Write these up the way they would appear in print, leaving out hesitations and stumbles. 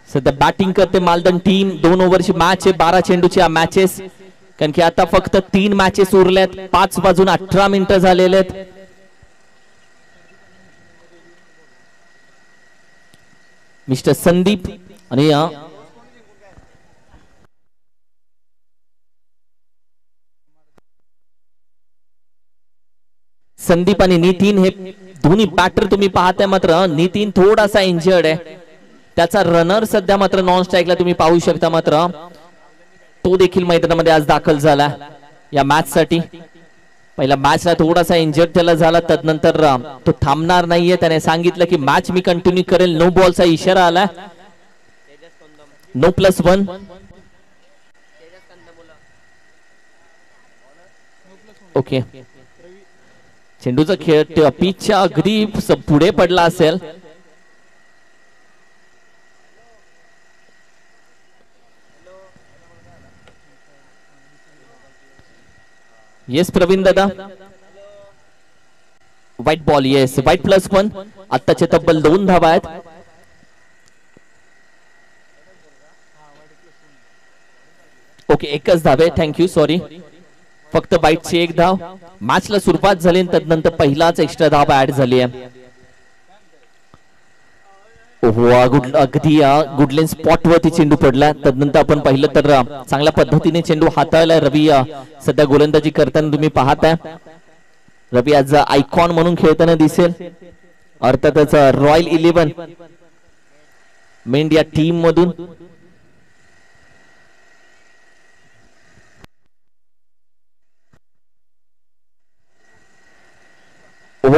सध्या बॅटिंग करते मालदण team. 2 ओव्हरची match आहे, 12 चेंडूच्या मॅचेस, कारण की आता फक्त 3 मॅचेस उरल्यात. 5 वाजून 18 मिनिटं झालेले आहेत. मिस्टर संदीप आणि संदीप आणि नितीन हे दोन्ही बॅटर तुम्ही पाहताय. मात्र नितीन थोडासा इंजर्ड आहे, त्याचा रनर सध्या मात्र नॉन स्ट्राईकला तुम्ही पाहू शकता. मात्र तो देखील मैदानामध्ये आज दाखल झाला या मॅच साठी. पहिला मॅचला थोडासा इंजर्ड त्याला झाला, तदनंतर तो थांबणार नाहीये. त्याने सांगितलं की मॅच मी कंटिन्यू करेल. नो बॉलचा इशारा आला. नो +1. ओके, चेंडूचा खेळ पिचच्या अगदी पुढे पडला असेल. येस प्रवीण दादा, व्हाईट बॉल. Yes, white +1. आत्ताचे तब्बल 2 धावा आहेत. ओके, एकच धावे. Thank you, sorry. फक्त बाईटची 1 धाव. मॅचला सुरुवात झाली, तदनंतर पहिलाच एक्स्ट्रा धावा ऍड झाली आहे. ओहो, अगदी गुडलेन स्पॉट वरती चेंडू पडला. तदनंतर आपण पाहिलं तर चांगल्या पद्धतीने चेंडू हाताळला रवी. सध्या गोलंदाजी करताना तुम्ही पाहताय रवी आज आयकॉन म्हणून खेळताना दिसेल. अर्थातच रॉयल 11 मेंढ या टीम मधून.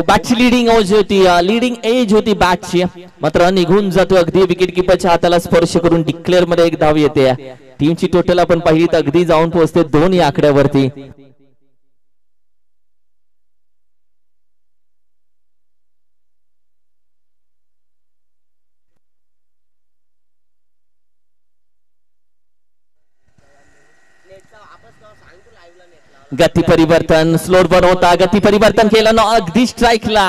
बॅटची लिडिंग एज होती, लिडिंग एज होती बॅटची, मात्र निघून जातो. अगदी विकेट किपरच्या हाताला स्पर्श करून डिक्लेअर मध्ये 1 धाव येते. टीमची टोटल आपण पाहिली तर अगदी जाऊन पोहोचते 2 या आकड्यावरती. गती परिवर्तन स्लोर वर होता. गती परिवर्तन केलं ना, अगदी स्ट्राईकला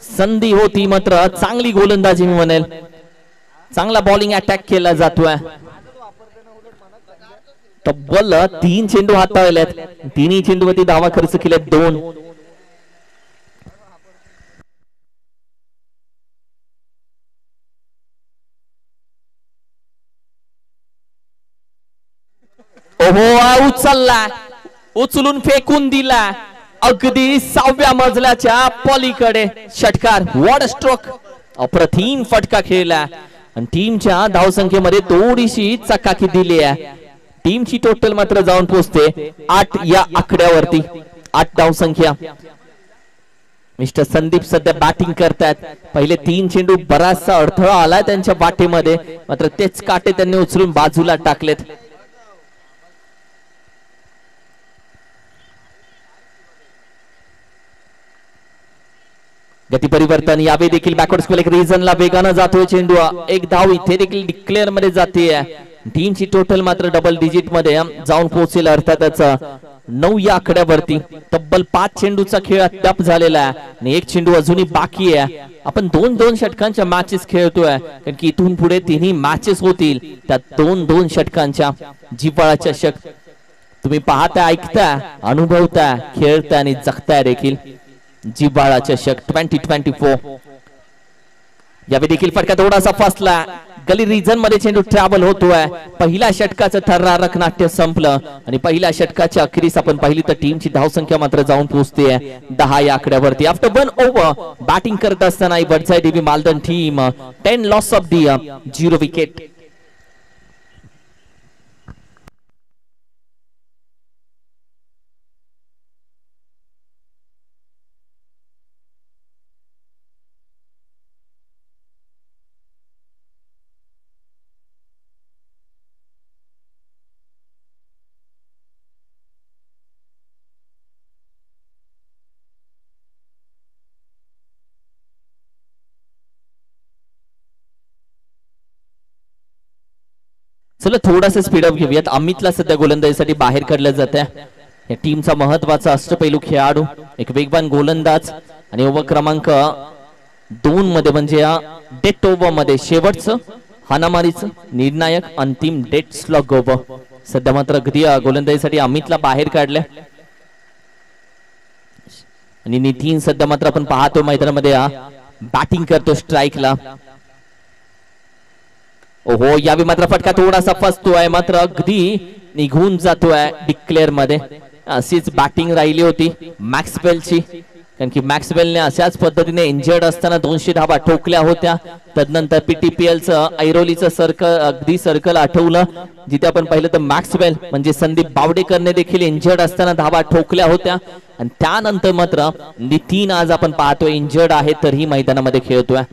संधी होती, मात्र चांगली गोलंदाजी मी म्हणेल. चांगला बॉलिंग अटॅक केला जातोय. तब्बल 3 चेंडू हाताळलेत. 3ही चेंडूवरती धावा खर्च केलेत 2. ओहो, उचलला, उचलून फेकून दिला. अगदी 6व्या मजल्याच्या पलीकडे षटकार. What a stroke. अप्रतिम फटका खेळला आणि टीमच्या धावसंख्येमध्ये थोडीशी चकाकी दिली आहे. टीमची टोटल मात्र जाऊन पोहोचते 8 या आकड्यावरती. 8 धावसंख्या. मिस्टर संदीप सध्या बॅटिंग करतात. पहिले 3 चेंडू बराचसा अडथळा आला त्यांच्या वाटेमध्ये, मात्र तेच काटे त्यांनी उचलून बाजूला टाकलेत. गती परिवर्तन यावेळी देखील बॅकवर्ड स्पेल एक रिजनला वेगानं जातोय चेंडू. 1 धाव इथे देखील डिक्लेअर मध्ये जाते. टीमची टोटल मात्र डबल डिजिट मध्ये जाऊन पोहोचेल. अर्थातच 9 या आकड्यावरती. तब्बल 5 चेंडूचा खेळ अद्याप झालेला आहे आणि 1 चेंडू अजूनही बाकी आहे. आपण 2-2 षटकांच्या मॅचेस खेळतोय, कारण की इथून पुढे 3ही मॅचेस होतील त्या 2-2 षटकांच्या. जिव्हाळा चषक तुम्ही पाहता, ऐकता, अनुभवता, खेळता आणि जगताय देखील. जिव्हाळा चषक 2024. यावेळी देखील फटका थोडासा फसला. गली रिजन मध्ये चेंडू ट्रॅव्हल होतोय. पहिल्या षटकाचं थरारक नाट्य संपलं आणि पहिल्या षटकाच्या अखेरीस आपण पाहिली तर टीमची धावसंख्या मात्र जाऊन पोहोचते 10 या आकड्यावरती. आफ्टर 1 ओव्हर बॅटिंग करत असताना वडसाई डीबी मालदण team 10 loss of the 0 wicket. चला थोडासा स्पीड अप घेऊयात. अमितला सध्या गोलंदाजीसाठी बाहेर काढलं जात आहे. या टीमचा महत्वाचा अष्टपैलू खेळाडू, एक वेगवान गोलंदाज आणि ओव्हर क्रमांक 2 मध्ये म्हणजे या डेथ ओव्हर मध्ये शेवटचं हाणामारीच निर्णायक अंतिम डेट स्लॉग गोब सध्या मात्र अगदी गोलंदाजीसाठी अमितला बाहेर काढले आणि नितीन सध्या मात्र आपण पाहतो मैदानामध्ये बॅटिंग करतो स्ट्राईकला. ओहो यावेळी मात्र फटका थोडासा फसतोय मात्र अगदी निघून जातोय डिक्लेअर मध्ये. अशीच बॅटिंग राहिली होती मॅक्सवेलची कारण की मॅक्सवेलने अशाच पद्धतीने इंजर्ड असताना 200 धावा ठोकल्या होत्या. तदनंतर पीटीपीएलचं ऐरोलीचं सर्कल अगदी सर्कल आठवलं जिथे आपण पाहिलं तर मॅक्सवेल म्हणजे संदीप बावडेकरने देखील इंजर्ड असताना धावा ठोकल्या होत्या आणि त्यानंतर मात्र नितीन आज आपण पाहतोय इंजर्ड आहे तरीही मैदानामध्ये खेळतोय.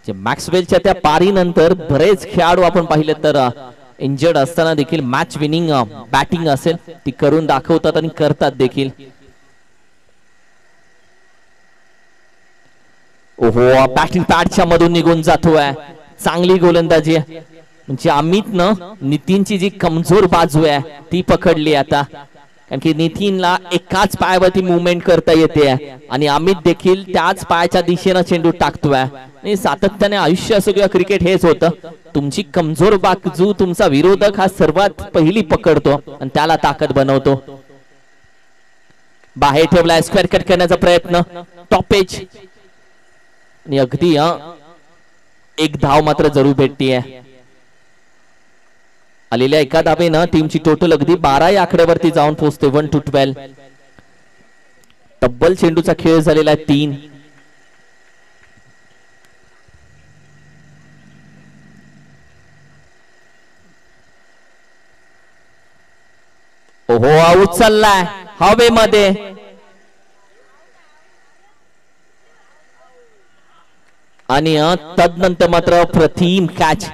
मॅक्सवेलच्या त्या पारीनंतर बरेच खेळाडू आपण पाहिले तर इंजर्ड असताना देखील मॅच विनिंग बॅटिंग असेल ती करून दाखवतात आणि करतात देखील. ओहो बॅटिंग पॅडच्या मधून निघून जातोय. चांगली गोलंदाजी आहे म्हणजे अमितनं नितीनची जी कमजोर बाजू आहे ती पकडली आता कारण की नितीनला एकाच पायावरती मुवमेंट करता येते आणि अमित देखील त्याच पायाच्या दिशेने चेंडू टाकतोय. आणि सातत्याने आयुष्य असो किंवा क्रिकेट हेच होतं तुमची कमजोर बाजू तुमचा विरोधक हा सर्वात पहिली पकडतो आणि त्याला ताकद बनवतो. बाहेर ठेवलाय स्क्वेअर कट करण्याचा प्रयत्न टॉप एज आणि अगदी एक धाव मात्र जरूर भेटतीये. आलेल्या एका धावेनं टीमची टोटल अगदी 12 या आकड्यावरती जाऊन पोहोचते 1-12. तब्बल चेंडूचा खेळ झालेला आहे 3. ओहो आऊट चाललाय हवेमध्ये आणि तदनंतर मात्र प्रतिम कॅच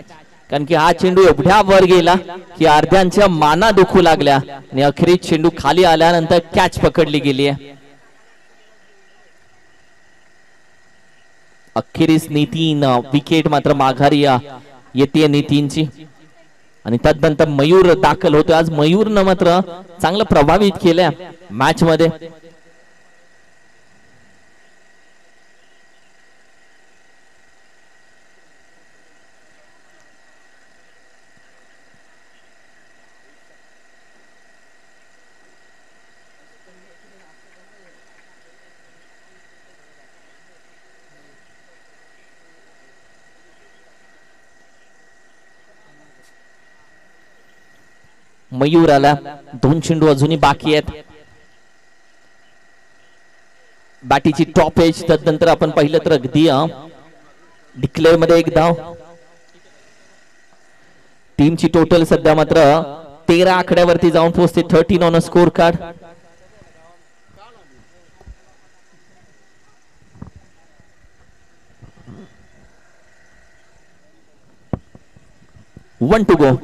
कारण की हा चेंडू एवढ्या वर गेला की अर्ध्यांच्या माना दुखू लागल्या आणि अखेरीस चेंडू खाली आल्यानंतर कॅच पकडली गेली आहे. अखेरीस नितीन विकेट मात्र माघारी येते नितीनची आणि तदनंतर मयूर दाखल होतो. आज मयूरनं मात्र चांगलं प्रभावित केलं मॅच मध्ये. मयूर आला 2 चेंडू अजूनही बाकी आहेत. बॅटीची टॉप एज तदनंतर आपण पाहिलं तर अगदी डिक्लेअर मध्ये एक धाव. टीमची टोटल सध्या मात्र 13 आकड्यावरती जाऊन पोहोचते 13 on a score card. One to go.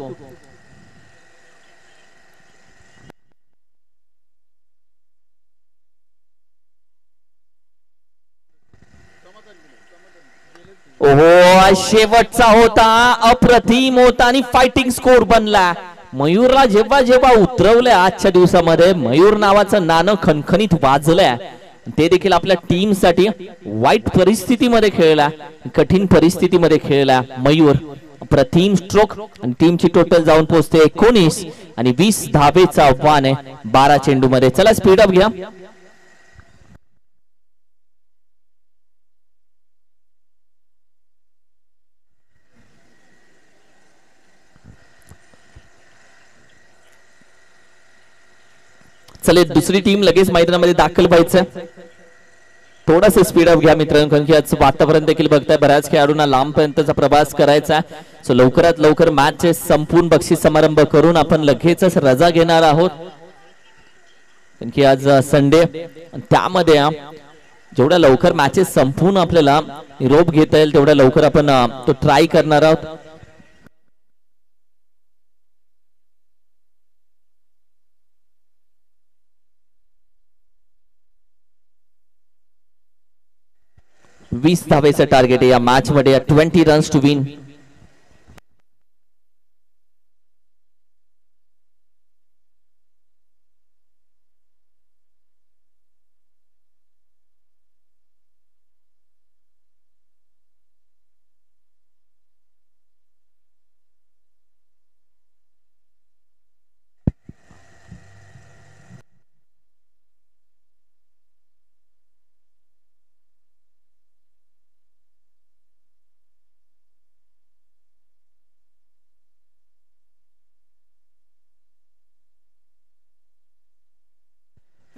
ओहो शेवटचा होता अप्रतिम होता आणि फायटिंग स्कोर बनला. मयूरला जेव्हा जेव्हा उतरवलंय आजच्या दिवसामध्ये मयूर नावाचं नाणं खणखणीत वाजलंय. ते देखील आपल्या टीम साठी वाईट परिस्थितीमध्ये खेळला कठीण परिस्थितीमध्ये खेळला मयूर. प्रतिम स्ट्रोक आणि टीमची टोटल जाऊन पोहोचते 19 आणि 20 धावेचं आव्हान आहे 12 चेंडू मध्ये. चला स्पीड अप घ्या. चले दुसरी टीम लगेच मैदानामध्ये दाखल व्हायचं. थोडंसं स्पीड अप घ्या मित्रांनो कारण की आज वातावरण देखील बघताय बऱ्याच खेळाडूंना लांब पर्यंतचा प्रवास करायचा. सो लवकरात लवकर मॅचचे संपूर्ण बक्षीस समारंभ करून आपण लगेचच रजा घेणार आहोत कारण की आज संडे त्यामध्ये जेवढ्या लवकर मॅचेस संपून आपल्याला निरोप घेता येईल तेवढ्या लवकर आपण तो ट्राय करणार आहोत. वीस धावेचं टार्गेट आहे या मॅच मध्ये 20 रन्स टू विन.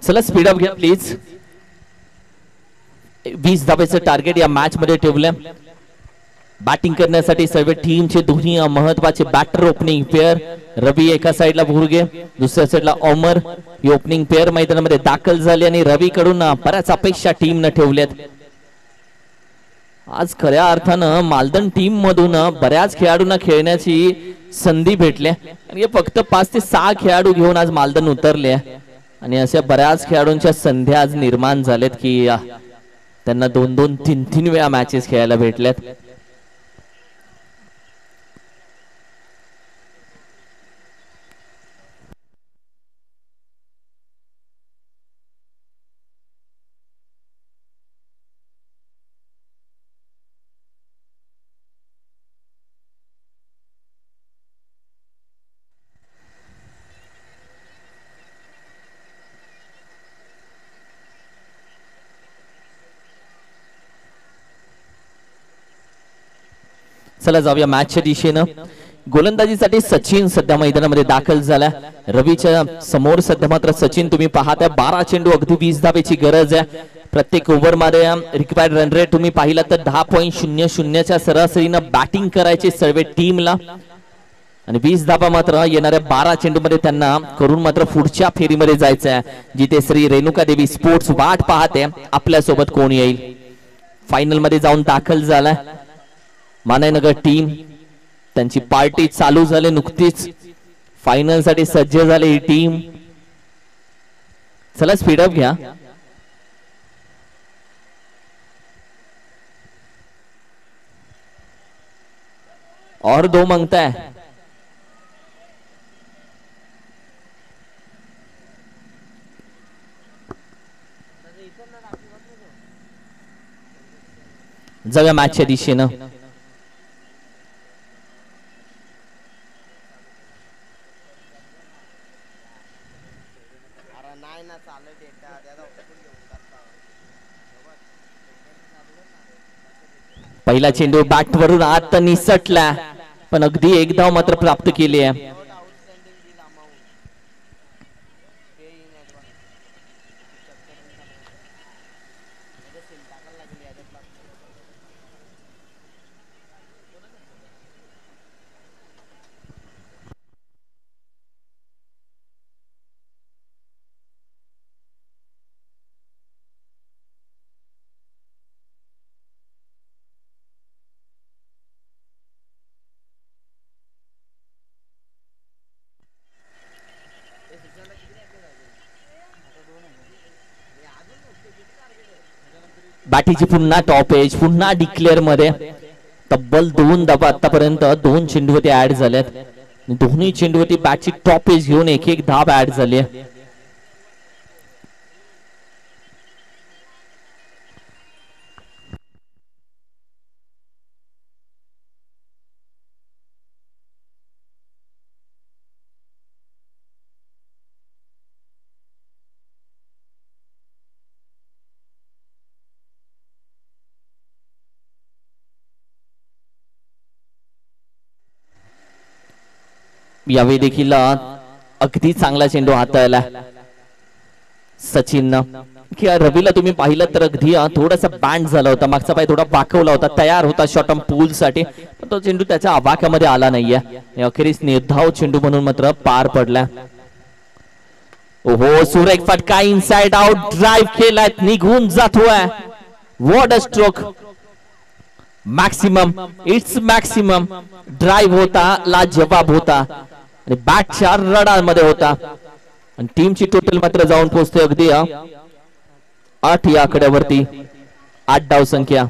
चला स्पीड अप घ्या प्लीज. 20 धाब्याचं टार्गेट या मॅच मध्ये ठेवलंय. बॅटिंग करण्यासाठी सर्व टीमचे दोन्ही महत्वाचे बॅटर ओपनिंग पेअर रवी एका साइडला भुर्गे दुसऱ्या साइडला ओमर ही ओपनिंग पेअर मैदानामध्ये दाखल झाली आणि रवी कडून बऱ्याच अपेक्षा टीमने ठेवल्यात. आज खऱ्या अर्थानं मालदण टीम मधून बऱ्याच खेळाडूंना खेळण्याची संधी भेटल्या आणि फक्त 5 ते 6 खेळाडू घेऊन आज मालदण उतरले आणि अशा बऱ्याच खेळाडूंच्या संध्या आज निर्माण झाल्यात की त्यांना 2-2, 3-3 वेळा मॅचेस खेळायला भेटल्यात. चला जाऊया मॅचच्या दिशेनं. गोलंदाजीसाठी सचिन सध्या मैदानामध्ये दाखल झाला. रवीच्या समोर सध्या मात्र सचिन तुम्ही पाहताय. 12 चेंडू अगदी 20 धाब्याची गरज आहे. प्रत्येक ओव्हर मध्ये रिक्वायर्ड रन रेट तुम्ही पाहिला तर 10.00 च्या सरासरीनं बॅटिंग करायची सर्व टीमला आणि 20 धाबा मात्र येणाऱ्या 12 चेंडू मध्ये त्यांना करून मात्र पुढच्या फेरीमध्ये जायचं आहे, जिथे श्री रेणुका देवी स्पोर्ट्स वाट पाहते आपल्या सोबत कोण येईल. फायनल मध्ये जाऊन दाखल झालाय मानायनगर टीम. त्यांची पार्टी चालू झाली नुकतीच. फायनल साठी सज्ज झाली ही टीम. चला स्पीडअप घ्या. और 2 मांगताय. जाऊया मॅचच्या दिशेनं. पहिला चेंडू बॅट वरून आत निसटला पण अगदी एक धाव मात्र प्राप्त केली आहे. बॅटीची पुन्हा टॉप एज पुन्हा डिक्लेअर मध्ये तब्बल 2 धाबा आतापर्यंत 2 चेंडूवरती ऍड झाल्यात. दोन्ही चेंडूवरती बॅटची टॉप एज घेऊन एक धाब ऍड झाली आहे. यावेळी देखील अगदी चांगला चेंडू हाताळला सचिन. रवीला तुम्ही पाहिलं तर अगदी थोडासा बँड झाला होता. मागचा पाय थोडा वाकवला होता. तयार होता शॉर्ट पूल साठी पण तो चेंडू त्याच्या आवाक्यामध्ये आला नाहीये. अखेरीस निर्धाव चेंडू म्हणून मात्र पार पडला. ओहो सुरेख फटका इनसाइड आउट ड्राइव्ह केलाय निघून जातोय. What a stroke. Maximum it's maximum drive होता लाजवाब होता आणि बॅटच्या रडामध्ये होता आणि टीमची टोटल मात्र जाऊन पोहोचते अगदी 8 या आकड्यावरती. 8 धाव संख्या.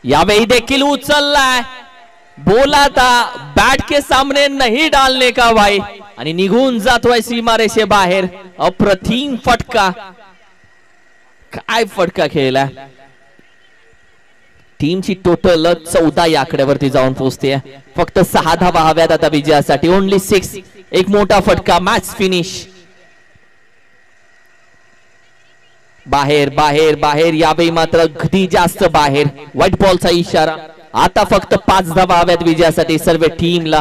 यावेळी देखील उचललाय बोला था बैट के सामने नहीं डालने का भाई, आणि निघून जातोय सीमारेषे बाहेर. अप्रतिम फटका, काय फटका खेळला. टीमची टोटल 14 या आकड्यावरती जाऊन पोहोचते. फक्त 6 धावा हव्यात आता विजयासाठी. ओनली 6. एक मोठा फटका. Match finish. बाहेर बाहेर बाहेर, यावेळी मात्र अगदी जास्त बाहेर. व्हाईट बॉलचा इशारा. आता फक्त 5 धावा हव्यात विजयासाठी सर्व टीमला.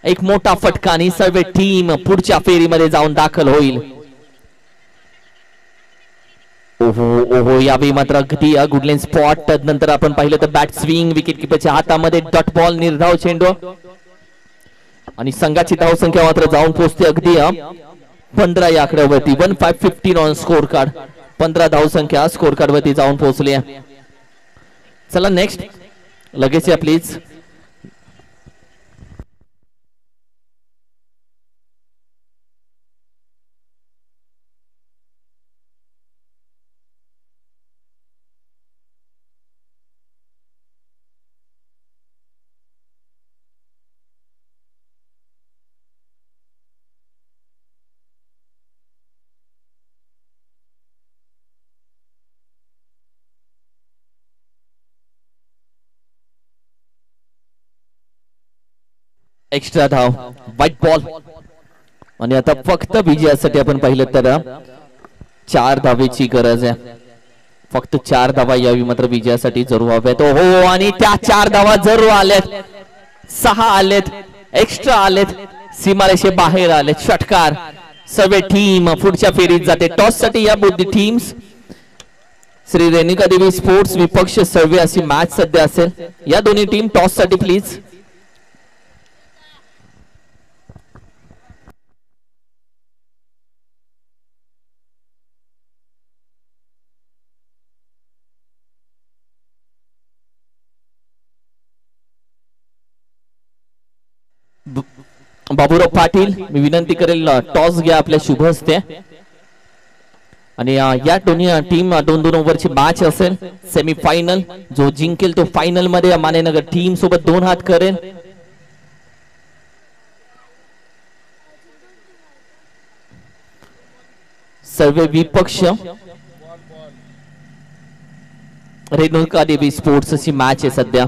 एक मोठा फटका आणि सर्व टीम पुढच्या फेरीमध्ये जाऊन दाखल होईल. ओहो ओहो, यावेळी मात्र अगदी गुडलेन स्पॉट. नंतर आपण पाहिलं तर बॅट स्विंग. विकेट किपरच्या हातामध्ये डॉट बॉल, निर्धाव चेंडू आणि संघाची धावसंख्या मात्र जाऊन पोहोचते अगदी 15 या आकड्यावरती. 1515 ऑन स्कोर कार्ड. 15 धावसंख्या स्कोर कार्ड वरती जाऊन पोहोचली. चला नेक्स्ट लगेच या प्लीज. एक्स्ट्रा धाव, व्हाईट बॉल आणि आता फक्त विजयासाठी आपण पाहिलं तर 4 धावेची गरज आहे. फक्त 4 धावा यावी मात्र विजयासाठी जरूर हव्यात. हो, आणि त्या 4 धावा जरूर आल्यात. 6 आलेत, एक्स्ट्रा आलेत, सीमारेषे बाहेर आलेत. षटकार. सर्व टीम पुढच्या फेरीत जाते. टॉस साठी या दोन्ही टीम्स श्री रेणुका देवी स्पोर्ट्स विपक्ष सर्वे अशी मॅच सध्या असेल. या दोन्ही टीम टॉस साठी प्लीज. बाबूराव पाटील, मी विनंती करेल टॉस घ्या आपल्या शुभ हस्ते. आणि या दोन्ही टीम 2-2 ओव्हरची मॅच असेल. सेमी फायनल जो जिंकेल तो फायनल मध्ये मानेनगर टीम सोबत 2 हात करेल. सर्व विपक्ष रेणुका देवी स्पोर्ट्स अशी मॅच आहे सध्या.